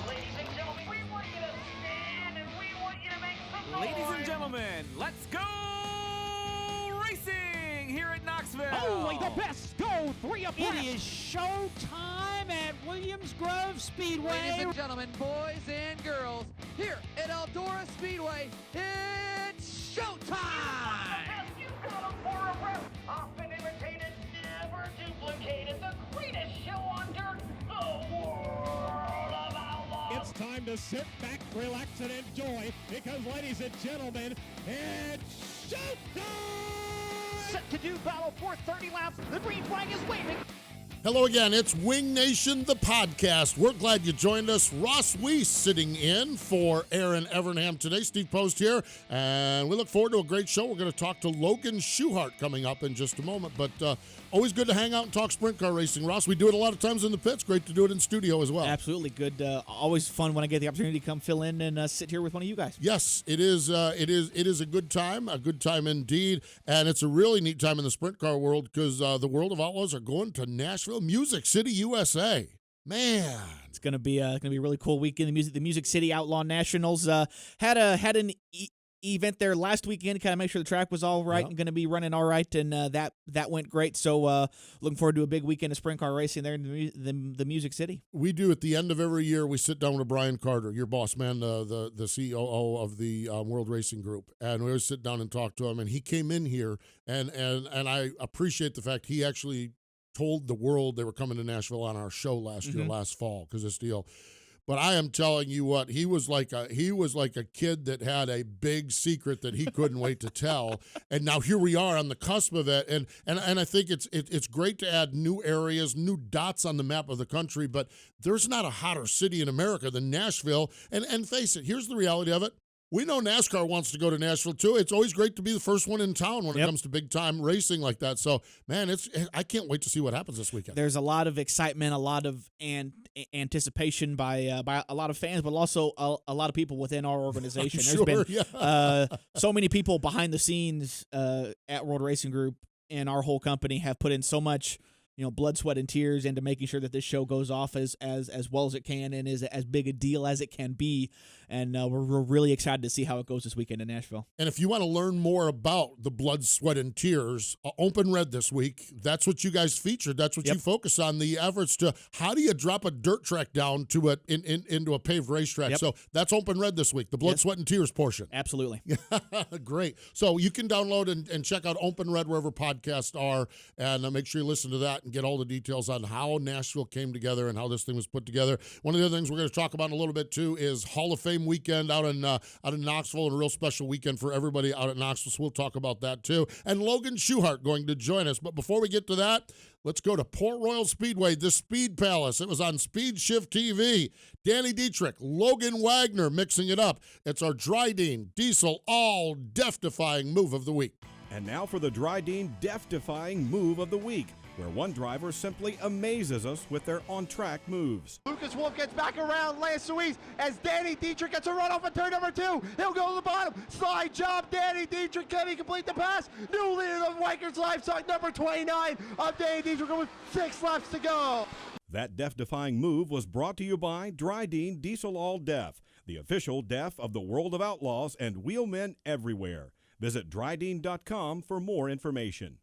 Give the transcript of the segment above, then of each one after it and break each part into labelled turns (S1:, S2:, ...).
S1: Ladies and gentlemen, we want you to stand and we want you to make some noise.
S2: Ladies and gentlemen, let's go racing here at Knoxville.
S3: Only the best go 3 abreast.
S4: It is show time at Williams Grove Speedway.
S5: Ladies and gentlemen, boys and girls, here at Eldora Speedway, it's showtime!
S1: You got 'em for a rep. Often imitated, never duplicated. The greatest show on dirt, the World of Outlaws.
S3: It's time to sit back, relax, and enjoy because, ladies and gentlemen, it's showtime!
S4: Set to do battle for 30 laps. The green flag is waving.
S6: Hello again, it's Wing Nation, the podcast. We're glad you joined us. Ross Wece sitting in for Aaron Evernham today. Steve Post here, and we look forward to a great show. We're going to talk to Logan Schuchart coming up in just a moment, but always good to hang out and talk sprint car racing. Ross, we do it a lot of times in the pits. Great to do it in studio as well.
S7: Absolutely good. Always fun when I get the opportunity to come fill in and sit here with one of you guys.
S6: Yes, it is. It is a good time indeed, and it's a really neat time in the sprint car world because the World of Outlaws are going to Nashville, Music City, USA. Man,
S7: it's gonna be a really cool weekend. The Music City Outlaw Nationals had an event there last weekend. Kind of make sure the track was all right and going to be running all right, and that went great. So looking forward to a big weekend of sprint car racing there in the Music City.
S6: We do at the end of every year. We sit down with Brian Carter, your boss man, the COO of the World Racing Group, and we always sit down and talk to him. And he came in here, and I appreciate the fact he actually told the world they were coming to Nashville on our show last fall, because this deal. But I am telling you what, he was like a kid that had a big secret that he couldn't wait to tell. And now here we are on the cusp of it. And I think it's great to add new areas, new dots on the map of the country, but there's not a hotter city in America than Nashville. And face it, here's the reality of it. We know NASCAR wants to go to Nashville, too. It's always great to be the first one in town when it comes to big-time racing like that. So, man, I can't wait to see what happens this weekend.
S7: There's a lot of excitement, a lot of anticipation by a lot of fans, but also a lot of people within our organization. So many people behind the scenes at World Racing Group and our whole company have put in so much blood, sweat, and tears into making sure that this show goes off as well as it can and is as big a deal as it can be. And we're really excited to see how it goes this weekend in Nashville.
S6: And if you want to learn more about the blood, sweat, and tears, Open Red this week, that's what you guys featured. That's what you focus on, the efforts to how do you drop a dirt track down to into a paved racetrack. So that's Open Red this week, the blood, sweat, and tears portion.
S7: Absolutely.
S6: Great. So you can download and check out Open Red wherever podcasts are, and make sure you listen to that and get all the details on how Nashville came together and how this thing was put together. One of the other things we're going to talk about in a little bit, too, is Hall of Fame weekend out in Knoxville, and a real special weekend for everybody out at Knoxville, so we'll talk about that, too. And Logan Schuchart going to join us. But before we get to that, let's go to Port Royal Speedway, the Speed Palace. It was on Speed Shift TV. Danny Dietrich, Logan Wagner mixing it up. It's our Dryden Diesel All Death-Defying Move of the Week.
S8: And now for the Dryden Death-Defying Move of the Week, where one driver simply amazes us with their on-track moves.
S9: Lucas Wolf gets back around Lance Ruiz as Danny Dietrich gets a run off of turn number 2. He'll go to the bottom. Slide job, Danny Dietrich. Can he complete the pass? New leader of Wikers Livestock, number 29 of Danny Dietrich with 6 laps to go.
S8: That death-defying move was brought to you by Dryden Diesel All Death, the official DEF of the World of Outlaws and wheelmen everywhere. Visit Dryden.com for more information.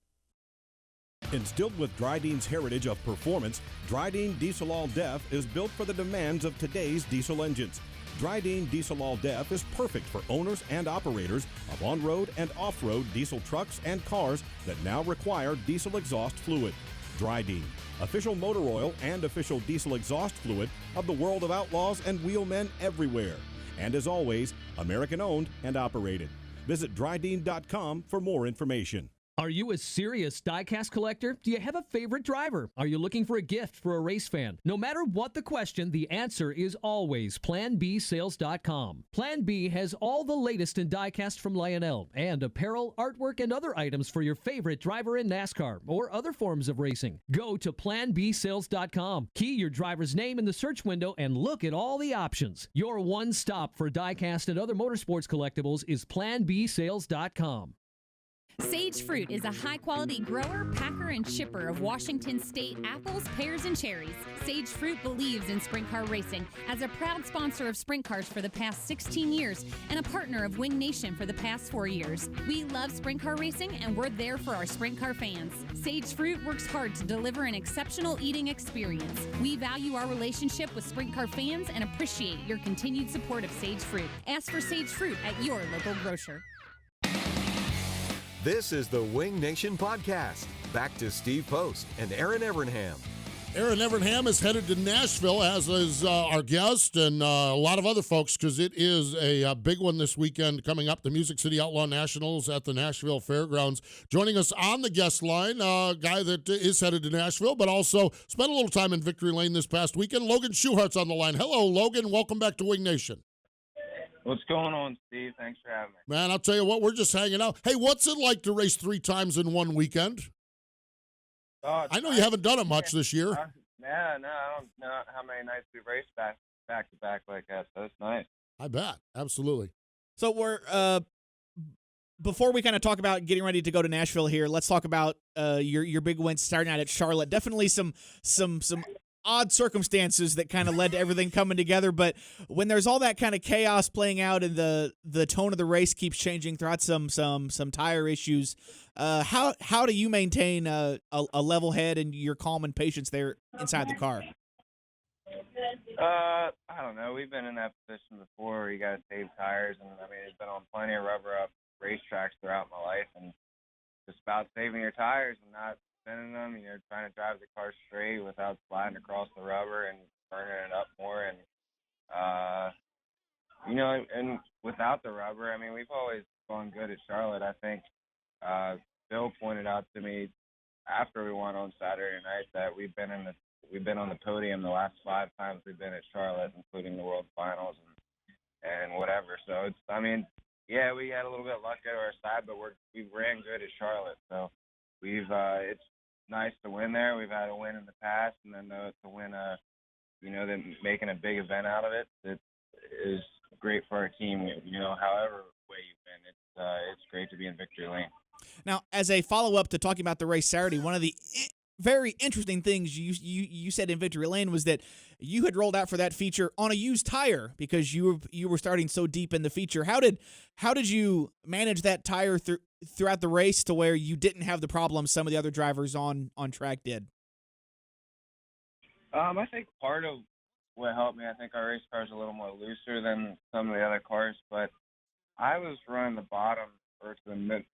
S8: Instilled with Dryden's heritage of performance, Dryden Diesel All Def is built for the demands of today's diesel engines. Dryden Diesel All Def is perfect for owners and operators of on-road and off-road diesel trucks and cars that now require diesel exhaust fluid. Dryden, official motor oil and official diesel exhaust fluid of the World of Outlaws and wheelmen everywhere. And as always, American-owned and operated. Visit Dryden.com for more information.
S10: Are you a serious diecast collector? Do you have a favorite driver? Are you looking for a gift for a race fan? No matter what the question, the answer is always PlanBSales.com. Plan B has all the latest in diecast from Lionel and apparel, artwork, and other items for your favorite driver in NASCAR or other forms of racing. Go to PlanBSales.com. Key your driver's name in the search window and look at all the options. Your one stop for diecast and other motorsports collectibles is PlanBSales.com.
S11: Sage Fruit is a high-quality grower, packer, and shipper of Washington State apples, pears, and cherries. Sage Fruit believes in sprint car racing as a proud sponsor of sprint cars for the past 16 years and a partner of Wing Nation for the past 4 years. We love sprint car racing, and we're there for our sprint car fans. Sage Fruit works hard to deliver an exceptional eating experience. We value our relationship with sprint car fans and appreciate your continued support of Sage Fruit. Ask for Sage Fruit at your local grocer.
S12: This is the Wing Nation Podcast. Back to Steve Post and Aaron Evernham.
S6: Aaron Evernham is headed to Nashville, as is our guest and a lot of other folks, because it is a big one this weekend coming up, the Music City Outlaw Nationals at the Nashville Fairgrounds. Joining us on the guest line, a guy that is headed to Nashville, but also spent a little time in Victory Lane this past weekend. Logan Schuchart's on the line. Hello, Logan. Welcome back to Wing Nation.
S13: What's going on, Steve? Thanks for having me.
S6: Man, I'll tell you what, we're just hanging out. Hey, what's it like to race 3 times in one weekend? I know you haven't done it much this year.
S13: No, I don't know how many nights we've raced back to back like that, so it's nice.
S6: I bet. Absolutely.
S7: So we're before we kind of talk about getting ready to go to Nashville here, let's talk about your big win starting out at Charlotte. Definitely some odd circumstances that kind of led to everything coming together, but when there's all that kind of chaos playing out and the tone of the race keeps changing throughout some tire issues, how do you maintain a level head and your calm and patience there inside the car?
S13: I don't know. We've been in that position before where you got to save tires, and I mean, it's been on plenty of rubber up racetracks throughout my life, and just about saving your tires and not spinning them, trying to drive the car straight without sliding across the rubber and burning it up more. And, and without the rubber, I mean, we've always gone good at Charlotte. I think Bill pointed out to me after we won on Saturday night that we've been on the podium the last 5 times we've been at Charlotte, including the World Finals and whatever. So it's, I mean, yeah, we had a little bit of luck at our side, but we ran good at Charlotte. So it's nice to win there. We've had a win in the past, and then to win then making a big event out of it, it is great for our team. However way you win, it's great to be in Victory Lane.
S7: Now, as a follow-up to talking about the race Saturday, one of the very interesting things you said in Victory Lane was that you had rolled out for that feature on a used tire because you were starting so deep in the feature. How did you manage that tire throughout the race to where you didn't have the problems some of the other drivers on track did?
S13: I think part of what helped me, I think our race car is a little more looser than some of the other cars, but I was running the bottom or to the mid,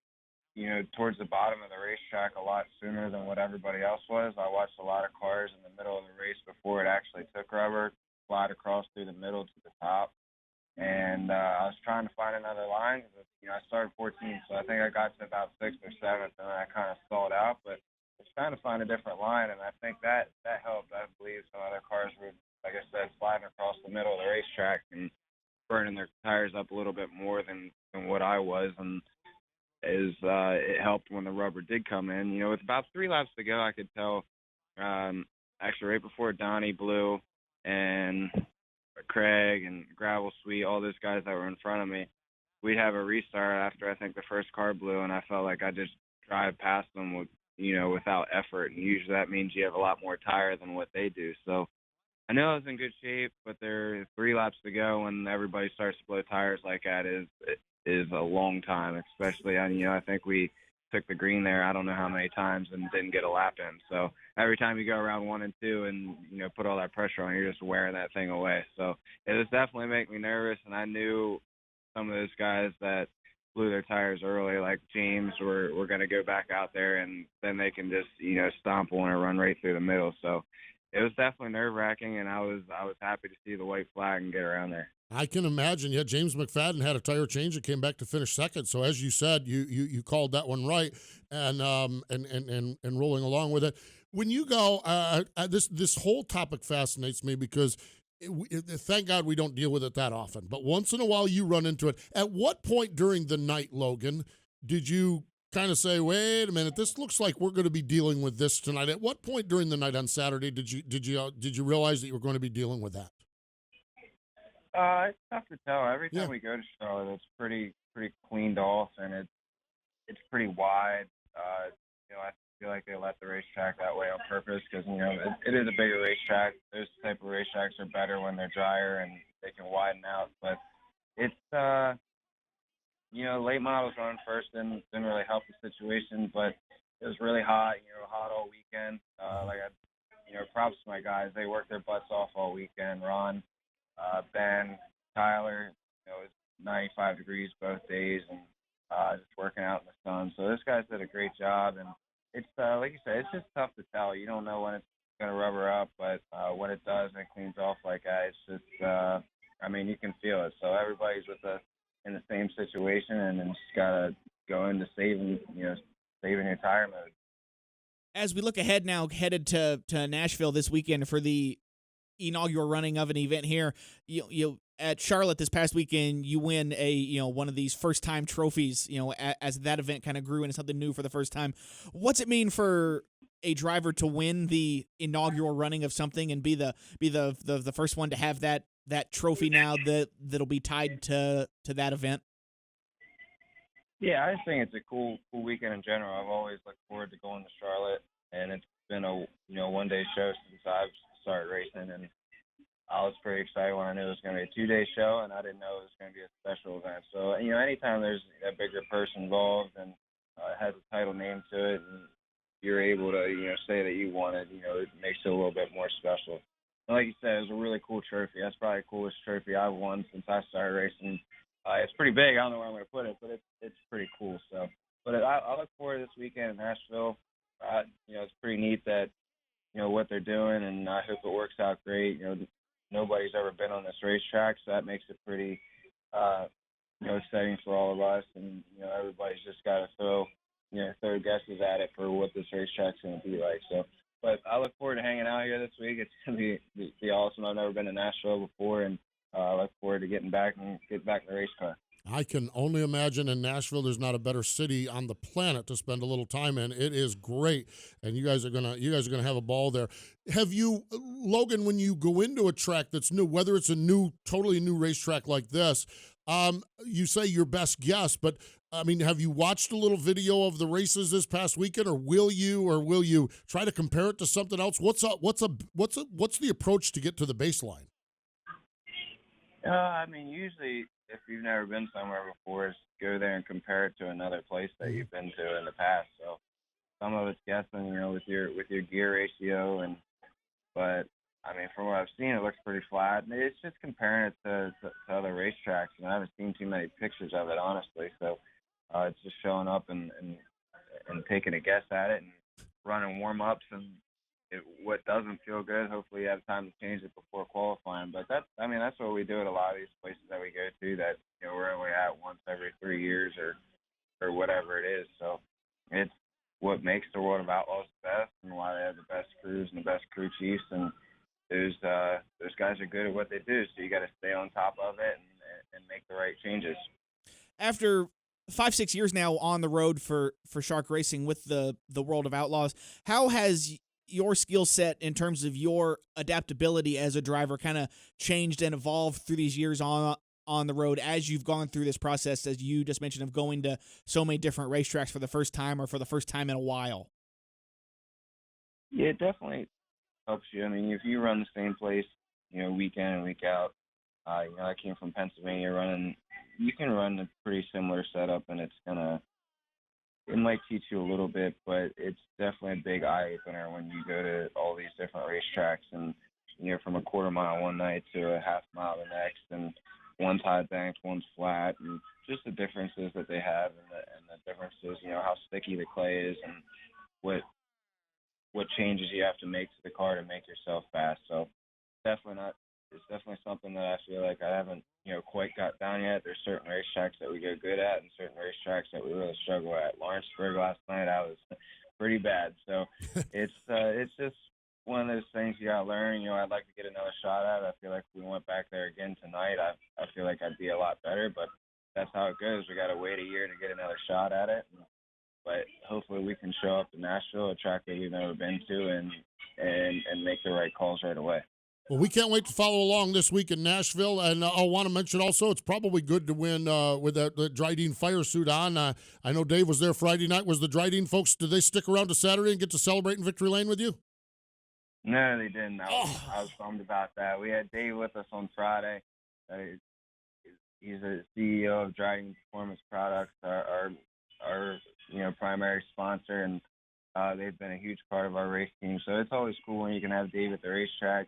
S13: towards the bottom of the racetrack a lot sooner than what everybody else was. I watched a lot of cars in the middle of the race before it actually took rubber slide across through the middle to the top. And I was trying to find another line. I started 14th, so I think I got to about 6th or 7th, and then I kind of stalled out. But I was trying to find a different line, and I think that helped. I believe some other cars were, like I said, sliding across the middle of the racetrack and burning their tires up a little bit more than what I was. And it helped when the rubber did come in. With about 3 laps to go, I could tell, actually right before Donnie blew and Craig and Gravel Sweet, all those guys that were in front of me, we'd have a restart after I think the first car blew, and I felt like I just drive past them without effort. And usually that means you have a lot more tire than what they do. So I know I was in good shape, but there are 3 laps to go, and everybody starts to blow tires like that is a long time, especially I think we took the green there I don't know how many times and didn't get a lap in. So every time you go around 1 and 2 and put all that pressure on, you're just wearing that thing away. So it was definitely making me nervous, and I knew some of those guys that blew their tires early, like James, were going to go back out there, and then they can just stomp one or run right through the middle. So it was definitely nerve-wracking, and I was happy to see the white flag and get around there.
S6: I can imagine. Yeah, James McFadden had a tire change and came back to finish second. So as you said, you called that one right, and rolling along with it. When you go, this whole topic fascinates me because thank God we don't deal with it that often. But once in a while you run into it. At what point during the night, Logan, did you kind of say, "Wait a minute, this looks like we're going to be dealing with this tonight"? At what point during the night on Saturday did you realize that you were going to be dealing with that?
S13: It's tough to tell. Every time we go to Charlotte, it's pretty cleaned off, and it's pretty wide. I feel like they let the racetrack that way on purpose because it is a bigger racetrack. Those type of racetracks are better when they're drier and they can widen out. But it's late models running first didn't really help the situation, but it was really hot. Hot all weekend. Props to my guys. They worked their butts off all weekend. Ron, Ben, Tyler. It was 95 degrees both days and just working out in the sun. So those guys did a great job, and it's like you said, it's just tough to tell. You don't know when it's going to rubber up, but when it does and it cleans off like that, it's just you can feel it. So everybody's in the same situation, and then just gotta go into saving your tire mode.
S7: As we look ahead now, headed to Nashville this weekend for the inaugural running of an event here, you at Charlotte this past weekend, you win one of these first time trophies. As that event kind of grew into something new for the first time. What's it mean for a driver to win the inaugural running of something and be the first one to have that trophy now that'll be tied to that event?
S13: Yeah, I just think it's a cool weekend in general. I've always looked forward to going to Charlotte, and it's been a one-day show since I've started racing, and I was pretty excited when I knew it was going to be a 2-day show, and I didn't know it was going to be a special event. So anytime there's a bigger person involved and it has a title name to it, and you're able to say that you won it, it makes it a little bit more special. And like you said, it was a really cool trophy. That's probably the coolest trophy I've won since I started racing. It's pretty big. I don't know where I'm going to put it, but it's pretty cool. So, but I look forward to this weekend in Nashville. It's pretty neat that what they're doing, and I hope it works out great. Nobody's ever been on this racetrack, so that makes it pretty exciting for all of us. And everybody's just got to throw guesses at it for what this racetrack's going to be like. So, but I look forward to hanging out here this week. It's going to be awesome. I've never been to Nashville before, and I look forward to getting back in the race car.
S6: I can only imagine in Nashville, there's not a better city on the planet to spend a little time in. It is great, and you guys are gonna have a ball there. Have you, Logan, when you go into a track that's new, whether it's a totally new racetrack like this, you say your best guess, but have you watched a little video of the races this past weekend, or will you try to compare it to something else? What's the approach to get to the baseline?
S13: Usually if you've never been somewhere before, is go there and compare it to another place that you've been to in the past. So some of it's guessing, with your gear ratio, but from what I've seen, it looks pretty flat. It's just comparing it to other racetracks, and I haven't seen too many pictures of it, honestly. So it's just showing up and taking a guess at it and running warm-ups and what doesn't feel good. Hopefully you have time to change it before qualifying. But that's what we do at a lot of these places that we go to, that we're only at once every 3 years or whatever it is. So it's what makes the World of Outlaws the best, and why they have the best crews and the best crew chiefs, and those guys are good at what they do. So you got to stay on top of it and make the right changes.
S7: After 5-6 years now on the road for Shark Racing with the World of Outlaws, how has your skill set in terms of your adaptability as a driver kind of changed and evolved through these years on the road as you've gone through this process, as you just mentioned, of going to so many different racetracks for the first time, or for the first time in a while?
S13: Yeah, it definitely helps you. If you run the same place, week in and week out, I came from Pennsylvania running, you can run a pretty similar setup, and it might teach you a little bit, but it's definitely a big eye-opener when you go to all these different racetracks, and from a quarter mile one night to a half mile the next, and one's high banked, one's flat, and just the differences that they have, and the differences, how sticky the clay is, and what changes you have to make to the car to make yourself fast. So it's definitely something that I feel like I haven't quite got down yet. There's certain racetracks that we go good at, and certain racetracks that we really struggle at. Lawrenceburg last night, I was pretty bad. So it's just one of those things you gotta learn. I'd like to get another shot at it. I feel like if we went back there again tonight, I feel like I'd be a lot better, but that's how it goes. We gotta wait a year to get another shot at it. But hopefully we can show up to Nashville, a track that we've never been to, and make the right calls right away.
S6: Well, we can't wait to follow along this week in Nashville. And I want to mention also, it's probably good to win with the Dryden fire suit on. I know Dave was there Friday night. Was the Dryden folks, did they stick around to Saturday and get to celebrate in Victory Lane with you?
S13: No, they didn't. I was bummed about that. We had Dave with us on Friday. He's the CEO of Dryden Performance Products, our primary sponsor, and they've been a huge part of our race team. So it's always cool when you can have Dave at the racetrack.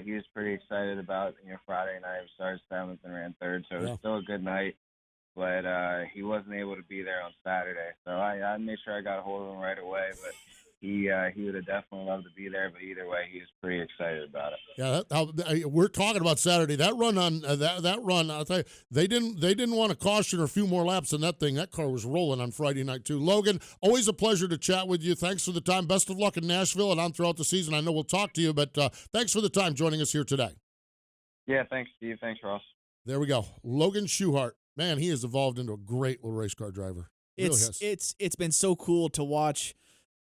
S13: He was pretty excited about Friday night. We started 7th and ran 3rd, so it was still a good night. But he wasn't able to be there on Saturday, so I made sure I got a hold of him right away. But he would have definitely loved to be there. But either way, he was pretty excited about it.
S6: Yeah, we're talking about Saturday. That run on that run, I'll tell you, they didn't want to caution or a few more laps than that thing. That car was rolling on Friday night too. Logan, always a pleasure to chat with you. Thanks for the time. Best of luck in Nashville and on throughout the season. I know we'll talk to you, but thanks for the time joining us here today.
S13: Yeah, thanks, Steve. Thanks, Ross.
S6: There we go. Logan Schuchart. Man, he has evolved into a great little race car driver.
S7: It's been so cool to watch.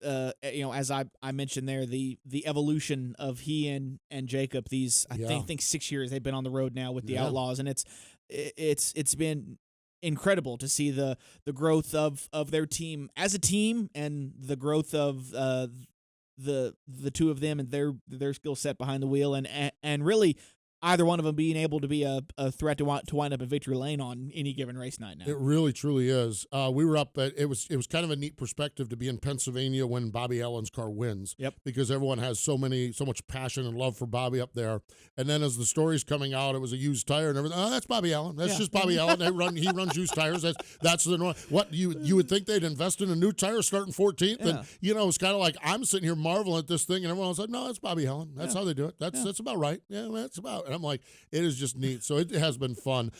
S7: As I mentioned there, the evolution of he and Jacob. I think 6 years they've been on the road now with the Outlaws, and it's been incredible to see the growth of their team as a team and the growth of the two of them and their skill set behind the wheel and really either one of them being able to be a threat to wind up in victory lane on any given race night now.
S6: It really, truly is. We were up at, it was kind of a neat perspective to be in Pennsylvania when Bobby Allen's car wins.
S7: Yep.
S6: Because everyone has so much passion and love for Bobby up there. And then as the story's coming out, it was a used tire and everything. Oh, that's Bobby Allen. That's just Bobby Allen. He runs used tires. That's the norm. What you would think they'd invest in a new tire starting 14th, and it's kind of like I'm sitting here marveling at this thing, and everyone was like, "No, that's Bobby Allen. That's how they do it. That's about right. Yeah, that's about." And I'm like, it is just neat. So it has been fun.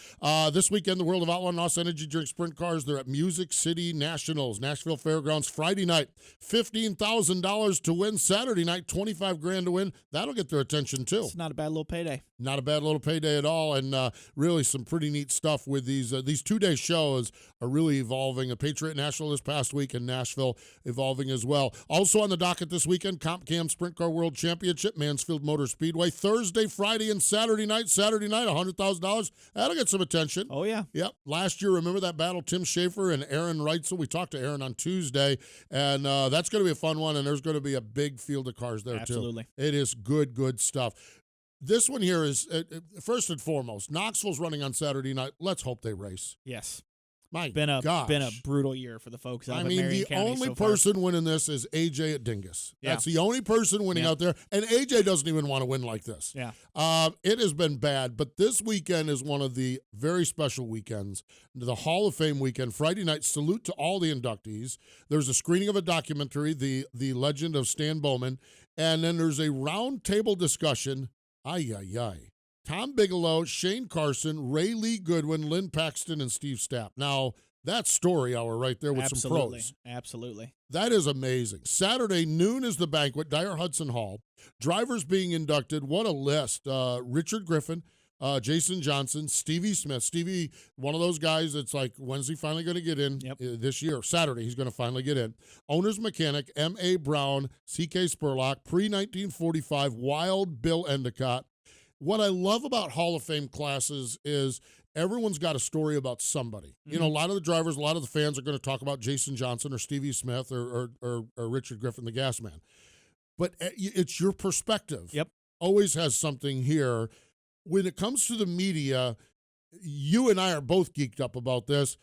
S6: This weekend, the World of Outlaw NOS Energy Drink Sprint Cars, they're at Music City Nationals, Nashville Fairgrounds, Friday night. $15,000 to win. Saturday night, $25,000 to win. That'll get their attention, too.
S7: It's not a bad little payday.
S6: Not a bad little payday at all, and really some pretty neat stuff with these 2-day shows are really evolving. A Patriot National this past week in Nashville evolving as well. Also on the docket this weekend, Comp Cam Sprint Car World Championship, Mansfield Motor Speedway, Thursday, Friday, and Saturday night. Saturday night, $100,000. That'll get some attention.
S7: Oh, yeah.
S6: Yep. Last year, remember that battle, Tim Schaefer and Aaron Reitzel? We talked to Aaron on Tuesday, and that's going to be a fun one, and there's going to be a big field of cars there,
S7: Absolutely.
S6: too. It is good stuff. This one here is, first and foremost, Knoxville's running on Saturday night. Let's hope they race.
S7: Yes.
S6: My
S7: been a
S6: gosh.
S7: brutal year for the folks out of
S6: Marion
S7: County
S6: the only
S7: so far.
S6: person winning this is AJ at Dingus.
S7: Yeah.
S6: That's the only person winning out there, and AJ doesn't even want to win like this.
S7: Yeah.
S6: It has been bad, but this weekend is one of the very special weekends, the Hall of Fame weekend. Friday night, salute to all the inductees. There's a screening of a documentary, The Legend of Stan Bowman, and then there's a round table discussion. Tom Bigelow, Shane Carson, Ray Lee Goodwin, Lynn Paxton, and Steve Stapp. Now, that's story hour right there with some pros.
S7: Absolutely.
S6: That is amazing. Saturday, noon is the banquet, Dyer Hudson Hall. Drivers being inducted, what a list. Richard Griffin, Jason Johnson, Stevie Smith. Stevie, one of those guys that's like, when's he finally going to get in this year? Saturday, he's going to finally get in. Owner's Mechanic, M.A. Brown, C.K. Spurlock, pre-1945, Wild Bill Endicott. What I love about Hall of Fame classes is everyone's got a story about somebody. Mm-hmm. A lot of the drivers, a lot of the fans are going to talk about Jason Johnson or Stevie Smith or Richard Griffin, the gas man. But it's your perspective.
S7: Yep.
S6: Always has something here. When it comes to the media, you and I are both geeked up about this.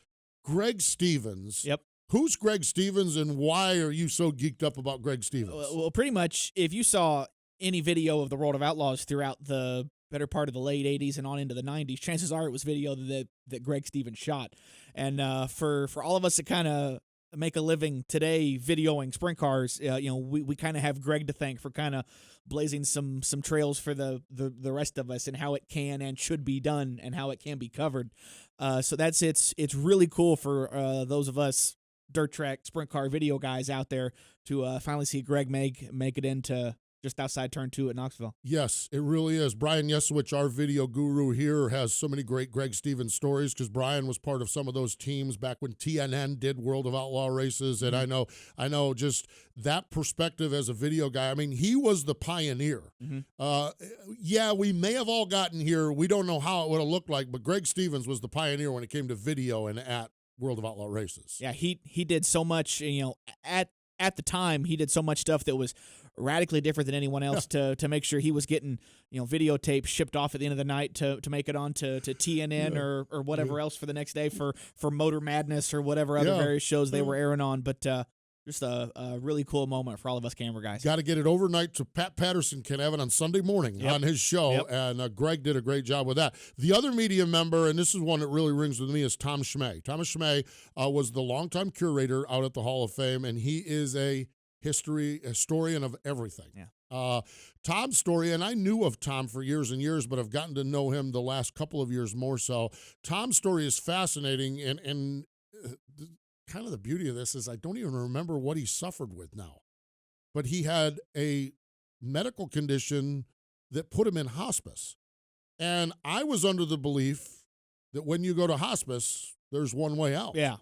S6: Greg Stevens.
S7: Yep.
S6: Who's Greg Stevens, and why are you so geeked up about Greg Stevens?
S7: Well, pretty much, if you saw any video of the World of Outlaws throughout the better part of the late 80s and on into the 90s, chances are it was video that Greg Stevens shot. And for all of us to kind of make a living today videoing sprint cars, we kind of have Greg to thank for kind of blazing some trails for the rest of us and how it can and should be done and how it can be covered. So it's really cool for those of us dirt track sprint car video guys out there to finally see Greg make it into just outside turn 2 at Knoxville.
S6: Yes, it really is. Brian Yesowich, our video guru here, has so many great Greg Stevens stories because Brian was part of some of those teams back when TNN did World of Outlaw races, and I know just that perspective as a video guy. I mean, he was the pioneer. Yeah, we may have all gotten here. We don't know how it would have looked like, but Greg Stevens was the pioneer when it came to video and at World of Outlaw races.
S7: Yeah, he did so much, at the time, he did so much stuff that was radically different than anyone else to make sure he was getting, videotape shipped off at the end of the night to make it on to TNN or whatever else for the next day for Motor Madness or whatever other various shows they were airing on. But just a really cool moment for all of us camera guys.
S6: Got to get it overnight so Pat Patterson can have it on Sunday morning on his show, and Greg did a great job with that. The other media member, and this is one that really rings with me, is Tom Schmay. Thomas Schmay was the longtime curator out at the Hall of Fame, and he is a historian of everything. Tom's story, and I knew of Tom for years and years, but I've gotten to know him the last couple of years more so. Tom's story is fascinating, and kind of the beauty of this is I don't even remember what he suffered with now. But he had a medical condition that put him in hospice. And I was under the belief that when you go to hospice, there's one way out.
S7: Yeah.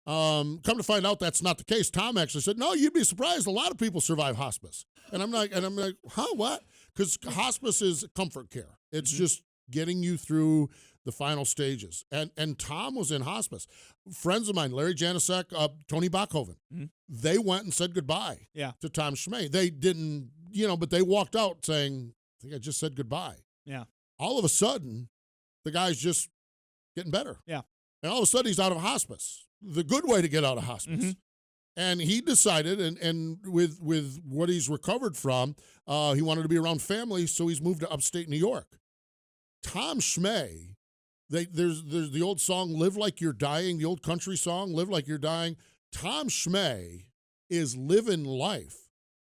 S6: Come to find out that's not the case. Tom actually said, no, you'd be surprised. A lot of people survive hospice. And I'm like, huh, what? Because hospice is comfort care. It's just getting you through the final stages. And Tom was in hospice. Friends of mine, Larry Janicek, Tony Bachhoven, they went and said goodbye to Tom Schmay. They didn't, but they walked out saying, I think I just said goodbye.
S7: Yeah.
S6: All of a sudden, the guy's just getting better.
S7: Yeah.
S6: And all of a sudden, he's out of hospice. The good way to get out of hospice. And he decided, and with what he's recovered from, he wanted to be around family, so he's moved to upstate New York. Tom Schmay, there's the old song, Live Like You're Dying, the old country song, Live Like You're Dying. Tom Schmay is living life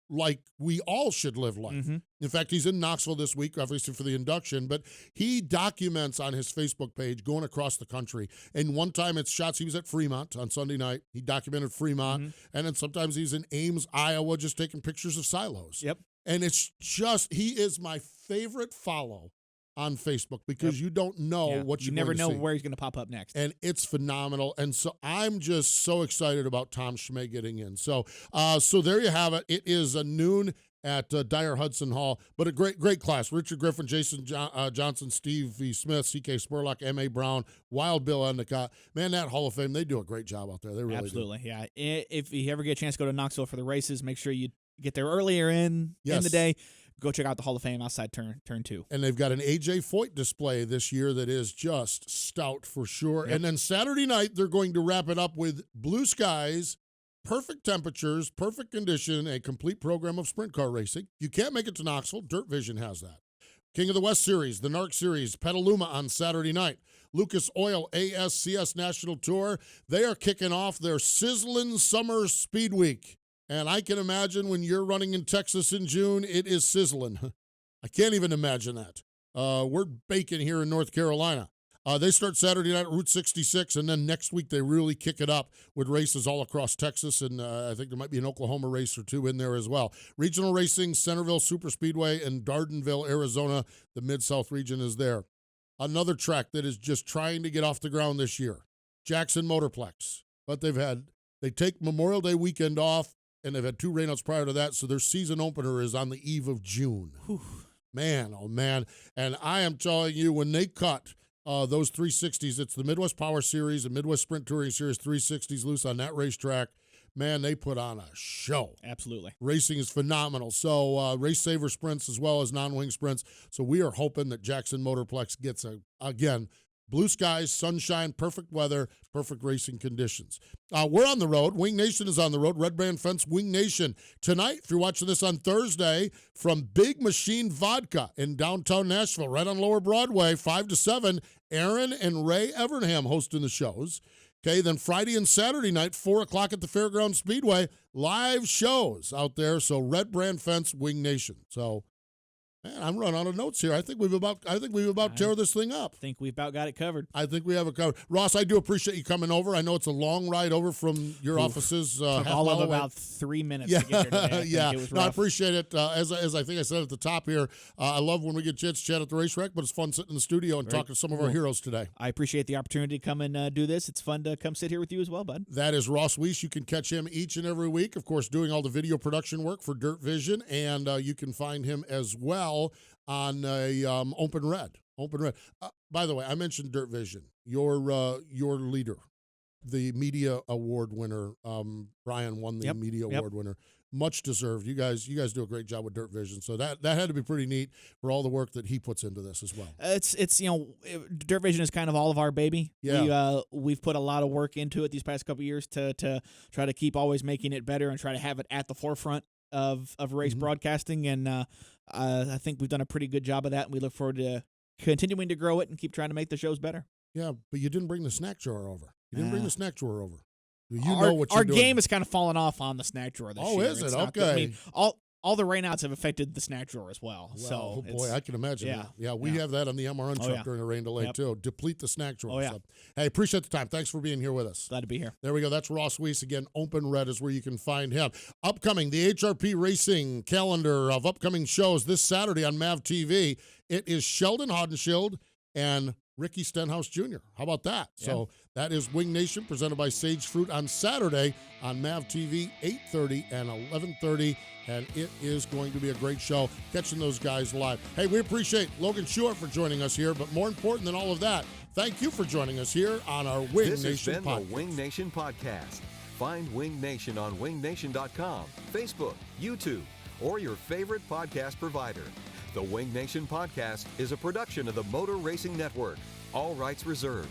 S6: like we all should live life. In fact, he's in Knoxville this week, obviously for the induction, but he documents on his Facebook page going across the country. And one time it's shots, he was at Fremont on Sunday night. He documented Fremont. And then sometimes he's in Ames, Iowa, just taking pictures of silos. And it's just, he is my favorite follow on Facebook because you don't know what
S7: you never know where he's going to pop up next.
S6: And it's phenomenal. And so I'm just so excited about Tom Schmay getting in. So so there you have it. It is a noon at Dyer Hudson Hall, but a great class. Richard Griffin, Jason Johnson, Steve V. Smith, C.K. Spurlock, M.A. Brown, Wild Bill Endicott. Man, that Hall of Fame, they do a great job out there. They really
S7: do. Yeah. If you ever get a chance to go to Knoxville for the races, make sure you get there earlier in the day. Go check out the Hall of Fame outside turn 2.
S6: And they've got an A.J. Foyt display this year that is just stout for sure. And then Saturday night, they're going to wrap it up with blue skies, perfect temperatures, perfect condition, a complete program of sprint car racing. You can't make it to Knoxville. Dirt Vision has that. King of the West Series, the NARC Series, Petaluma on Saturday night. Lucas Oil ASCS National Tour. They are kicking off their sizzling summer speed week. And I can imagine when you're running in Texas in June, it is sizzling. I can't even imagine that. We're baking here in North Carolina. They start Saturday night at Route 66, and then next week they really kick it up with races all across Texas, and I think there might be an Oklahoma race or two in there as well. Regional racing, Centerville Superspeedway, and Dardenville, Arizona. The Mid-South region is there. Another track that is just trying to get off the ground this year, Jackson Motorplex. But they take Memorial Day weekend off, and they've had 2 rainouts prior to that, so their season opener is on the eve of June. Whew. Man, oh man. And I am telling you, when they cut those 360s, it's the Midwest Power Series and Midwest Sprint Touring Series 360s loose on that racetrack. Man, they put on a show.
S7: Absolutely.
S6: Racing is phenomenal. So race saver sprints as well as non-wing sprints. So we are hoping that Jackson Motorplex gets, again, blue skies, sunshine, perfect weather, perfect racing conditions. We're on the road. Wing Nation is on the road. Red Brand Fence, Wing Nation. Tonight, if you're watching this on Thursday, from Big Machine Vodka in downtown Nashville, right on Lower Broadway, 5 to 7, Aaron and Ray Evernham hosting the shows. Okay, then Friday and Saturday night, 4 o'clock at the Fairground Speedway, live shows out there. So Red Brand Fence, Wing Nation. So Man, I'm running out of notes here. I think we've about tore this thing up.
S7: I think we've about got it covered.
S6: I think we have it covered. Ross, I do appreciate you coming over. I know it's a long ride over from your offices.
S7: Took all of about 3 minutes to get here today.
S6: Yeah,
S7: it was
S6: no, I
S7: rough.
S6: appreciate it. As I think I said at the top here, I love when we get a chance to chat at the racetrack, but it's fun sitting in the studio and talking to some of our heroes today.
S7: I appreciate the opportunity to come and do this. It's fun to come sit here with you as well, bud.
S6: That is Ross Wece. You can catch him each and every week, of course, doing all the video production work for Dirt Vision, and you can find him as well on Open Red. By the way, I mentioned Dirt Vision. Your leader, the media award winner, Brian won the media award winner. Much deserved. You guys do a great job with Dirt Vision. So that had to be pretty neat for all the work that he puts into this as well.
S7: It's Dirt Vision is kind of all of our baby.
S6: Yeah.
S7: We've put a lot of work into it these past couple of years to try to keep always making it better and try to have it at the forefront of race broadcasting, and I think we've done a pretty good job of that, and we look forward to continuing to grow it and keep trying to make the shows better.
S6: Yeah, but you didn't bring the snack drawer over. You know what
S7: our
S6: you're doing.
S7: game has kind of fallen off on the snack drawer this year.
S6: Oh, is it?
S7: It's not
S6: Okay.
S7: good. I mean, all the rainouts have affected the snack drawer as well. So
S6: boy, I can imagine. We have that on the MRN truck during a rain delay too. Deplete the snack drawer. So, hey, appreciate the time. Thanks for being here with us.
S7: Glad to be here.
S6: There we go. That's Ross Wece again. Open Red is where you can find him. Upcoming, the HRP Racing calendar of upcoming shows this Saturday on MAV TV. It is Sheldon Hodenshield and Ricky Stenhouse Jr. How about that?
S7: Yeah.
S6: So that is Wing Nation presented by Sage Fruit on Saturday on MAV TV, 8:30 and 11:30. And it is going to be a great show, catching those guys live. Hey, we appreciate Logan Schuchart for joining us here, but more important than all of that, thank you for joining us here on our Wing
S12: This
S6: Nation
S12: has been
S6: podcast.
S12: the Wing Nation Podcast. Find Wing Nation on wingnation.com, Facebook, YouTube, or your favorite podcast provider. The Wing Nation Podcast is a production of the Motor Racing Network. All rights reserved.